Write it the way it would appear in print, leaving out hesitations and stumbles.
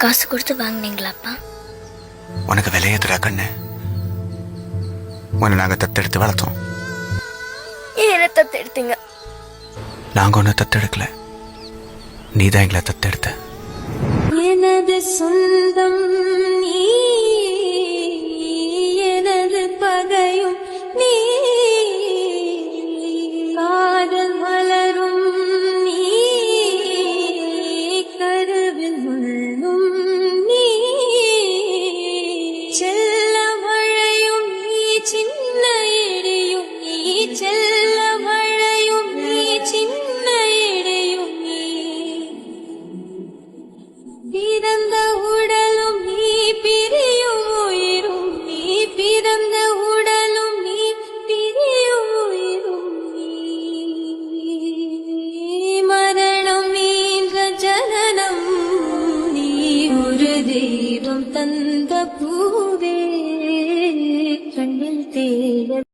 காசு கொடுத்து வாங்கினீங்களாப்பா? உனக்கு விலையேத்துறா கண்ணு. உன்னை நாங்க தத்தெடுத்து வளர்த்தோம். என்ன தத்தெடுத்தீங்க? நாங்க ஒன்னும் தத்தெடுக்கல, நீதான் எங்களை தத்தெடுத்த. எனது சொந்தம் நீ, எனது பகையும் நீ, காதல் மலரும் நீ, கருவில் முள்ளும் நீ, செல்ல மழையும் நீ, சின்ன இடியும் நீ, செல்ல மழையும் நீ, சின்ன இடியும் நீ, பிறந்த உடலும் நீ, பிரியும் உயிரும் நீ, பிறந்த உடலும் நீ, பிரியும் உயிரும் நீ, மரணம் நீங்க ஜனனம் நீ, ஒரு தெய்வம் தந்த பூவே.